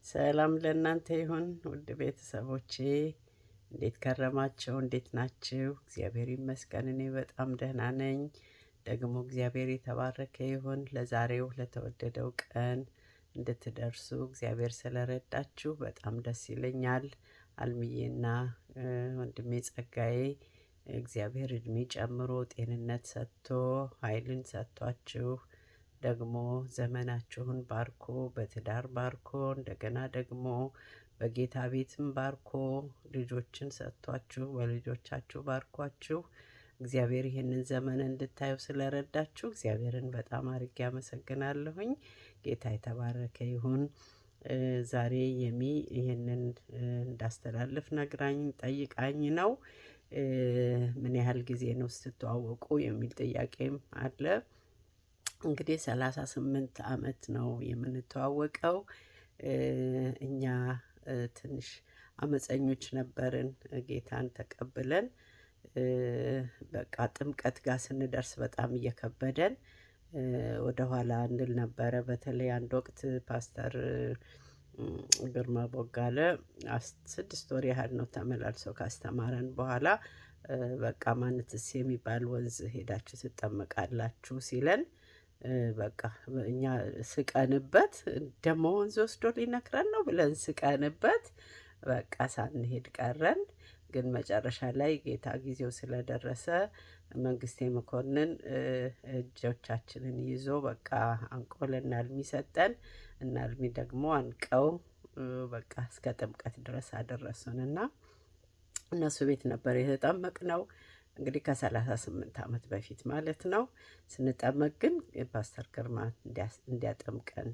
ሰላም ለእናንተ ይሁን ውድ ቤተሰቦቼ፣ እንዴት ከረማችሁ? እንዴት ናችሁ? እግዚአብሔር ይመስገን እኔ በጣም ደህና ነኝ። ደግሞ እግዚአብሔር የተባረከ ይሁን። ለዛሬው ለተወደደው ቀን እንድትደርሱ እግዚአብሔር ስለረዳችሁ በጣም ደስ ይለኛል። አልምዬና ወንድሜ ጸጋዬ እግዚአብሔር እድሜ ጨምሮ ጤንነት ሰጥቶ ኃይልን ሰጥቷችሁ ደግሞ ዘመናችሁን ባርኮ በትዳር ባርኮ እንደገና ደግሞ በጌታ ቤትም ባርኮ ልጆችን ሰጥቷችሁ በልጆቻችሁ ባርኳችሁ እግዚአብሔር ይህንን ዘመን እንድታዩ ስለረዳችሁ እግዚአብሔርን በጣም አድርጌ አመሰግናለሁኝ። ጌታ የተባረከ ይሁን። ዛሬ የሚ ይህንን እንዳስተላልፍ ነግራኝ ጠይቃኝ ነው። ምን ያህል ጊዜ ነው ስትተዋወቁ የሚል ጥያቄም አለ። እንግዲህ 38 ዓመት ነው የምንተዋወቀው። እኛ ትንሽ አመፀኞች ነበርን። ጌታን ተቀብለን በቃ ጥምቀት ጋር ስንደርስ በጣም እየከበደን ወደ ኋላ እንል ነበረ። በተለይ አንድ ወቅት ፓስተር ግርማ ቦጋለ 6 ወር ያህል ነው ተመላልሶ ካስተማረን በኋላ በቃ ማንትስ የሚባል ወንዝ ሄዳችሁ ትጠመቃላችሁ ሲለን በቃ እኛ ስቀንበት ደሞ ወንዝ ወስዶ ሊነክረን ነው ብለን ስቀንበት በቃ ሳንሄድ ቀረን። ግን መጨረሻ ላይ ጌታ ጊዜው ስለደረሰ መንግስቴ መኮንን እጆቻችንን ይዞ በቃ አንቆ ለእናልሚ ሰጠን። እናልሚ ደግሞ አንቀው በቃ እስከ ጥምቀት ድረስ አደረሱንና እነሱ ቤት ነበር የተጠመቅነው። እንግዲህ ከ38 ዓመት በፊት ማለት ነው። ስንጠመቅ ግን ፓስተር ግርማ እንዲያጠምቀን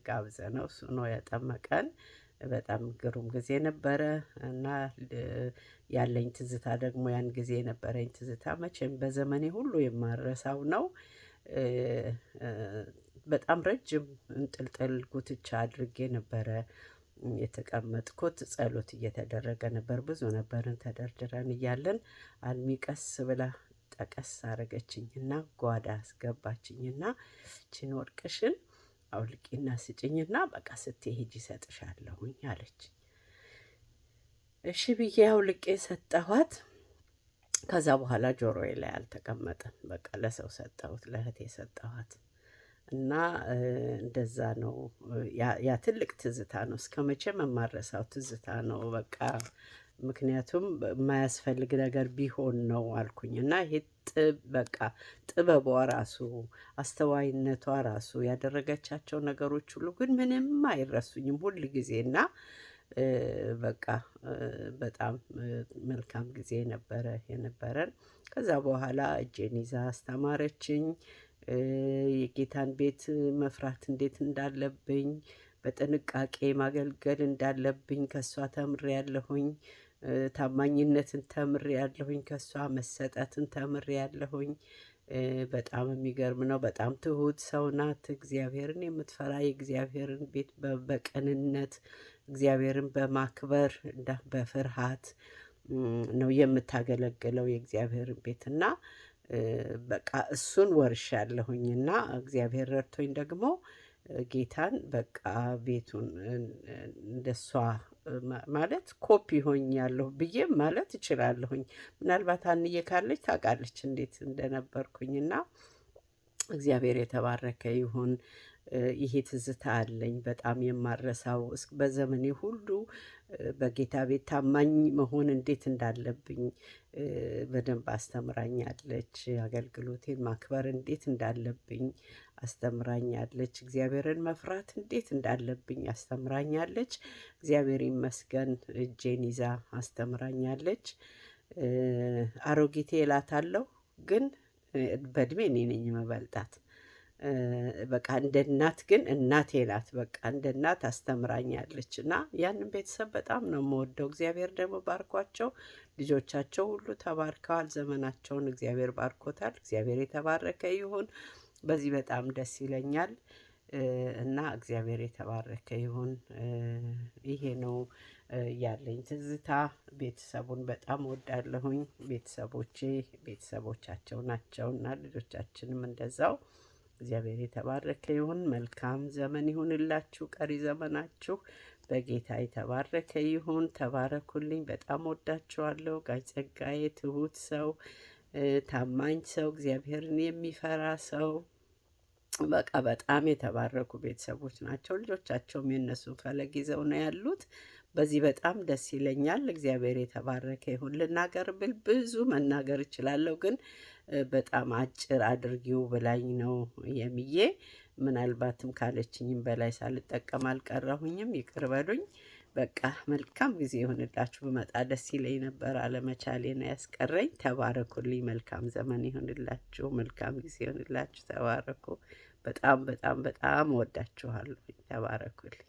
ጋብዘነው እሱ ነው ያጠመቀን። በጣም ግሩም ጊዜ ነበረ እና ያለኝ ትዝታ ደግሞ ያን ጊዜ የነበረኝ ትዝታ መቼም በዘመኔ ሁሉ የማረሳው ነው። በጣም ረጅም እንጥልጥል ጉትቻ አድርጌ ነበረ የተቀመጥኩት። ጸሎት እየተደረገ ነበር። ብዙ ነበርን ተደርድረን እያለን አልሚ ቀስ ብላ ጠቀስ አረገችኝና ጓዳ አስገባችኝና ችን ወርቅሽን አውልቂና ስጭኝና በቃ ስትሄጂ እሰጥሻለሁኝ አለች። እሺ ብዬ አውልቄ ሰጠኋት። ከዛ በኋላ ጆሮዬ ላይ አልተቀመጠም። በቃ ለሰው ሰጠሁት፣ ለእህቴ ሰጠኋት እና እንደዛ ነው። ያ ትልቅ ትዝታ ነው። እስከመቼም የማረሳው ትዝታ ነው። በቃ ምክንያቱም የማያስፈልግ ነገር ቢሆን ነው አልኩኝ እና ይሄ በቃ ጥበቧ ራሱ አስተዋይነቷ ራሱ ያደረገቻቸው ነገሮች ሁሉ ግን ምንም አይረሱኝም ሁል ጊዜ እና በቃ በጣም መልካም ጊዜ ነበረ የነበረን። ከዛ በኋላ እጄን ይዛ አስተማረችኝ። የጌታን ቤት መፍራት እንዴት እንዳለብኝ በጥንቃቄ ማገልገል እንዳለብኝ ከሷ ተምሬያለሁኝ። ታማኝነትን ተምሬያለሁኝ። ከሷ መሰጠትን ተምሬያለሁኝ። በጣም የሚገርም ነው። በጣም ትሁት ሰው ናት። እግዚአብሔርን የምትፈራ የእግዚአብሔርን ቤት በቅንነት እግዚአብሔርን በማክበር በፍርሃት ነው የምታገለግለው የእግዚአብሔርን ቤት እና በቃ እሱን ወርሻለሁኝና እግዚአብሔር ረድቶኝ ደግሞ ጌታን በቃ ቤቱን እንደሷ ማለት ኮፒ ሆኛለሁ ብዬ ማለት እችላለሁኝ። ምናልባት አንዬ ካለች ታውቃለች እንዴት እንደነበርኩኝና እግዚአብሔር የተባረከ ይሁን። ይሄ ትዝታ አለኝ በጣም የማረሳው። በዘመኔ ሁሉ በጌታ ቤት ታማኝ መሆን እንዴት እንዳለብኝ በደንብ አስተምራኛለች። አገልግሎቴን ማክበር እንዴት እንዳለብኝ አስተምራኛለች። እግዚአብሔርን መፍራት እንዴት እንዳለብኝ አስተምራኛለች። እግዚአብሔር ይመስገን እጄን ይዛ አስተምራኛለች። አሮጊቴ እላታለሁ ግን በእድሜ እኔ ነኝ የምበልጣት። በቃ እንደ እናት ግን እናቴ ናት። በቃ እንደ እናት አስተምራኛለች እና ያንን ቤተሰብ በጣም ነው የምወደው። እግዚአብሔር ደግሞ ባርኳቸው ልጆቻቸው ሁሉ ተባርከዋል። ዘመናቸውን እግዚአብሔር ባርኮታል። እግዚአብሔር የተባረከ ይሁን። በዚህ በጣም ደስ ይለኛል እና እግዚአብሔር የተባረከ ይሁን። ይሄ ነው ያለኝ ትዝታ። ቤተሰቡን በጣም ወዳለሁኝ። ቤተሰቦቼ ቤተሰቦቻቸው ናቸውና ልጆቻችንም እንደዛው እግዚአብሔር የተባረከ ይሁን። መልካም ዘመን ይሁንላችሁ። ቀሪ ዘመናችሁ በጌታ የተባረከ ይሁን። ተባረኩልኝ። በጣም ወዳችኋለሁ። ጋሽ ጸጋዬ ትሁት ሰው፣ ታማኝ ሰው፣ እግዚአብሔርን የሚፈራ ሰው፣ በቃ በጣም የተባረኩ ቤተሰቦች ናቸው። ልጆቻቸውም የእነሱን ፈለግ ይዘው ነው ያሉት። በዚህ በጣም ደስ ይለኛል። እግዚአብሔር የተባረከ ይሁን። ልናገር ብል ብዙ መናገር እችላለሁ፣ ግን በጣም አጭር አድርጊው ብላኝ ነው የሚዬ። ምናልባትም ካለችኝም በላይ ሳልጠቀም አልቀረሁኝም፣ ይቅር በሉኝ። በቃ መልካም ጊዜ ይሁንላችሁ። ብመጣ ደስ ይለኝ ነበር፣ አለመቻሌ ነው ያስቀረኝ። ተባረኩልኝ። መልካም ዘመን ይሁንላችሁ። መልካም ጊዜ ይሁንላችሁ። ተባረኩ። በጣም በጣም በጣም እወዳችኋለሁ። ተባረኩልኝ።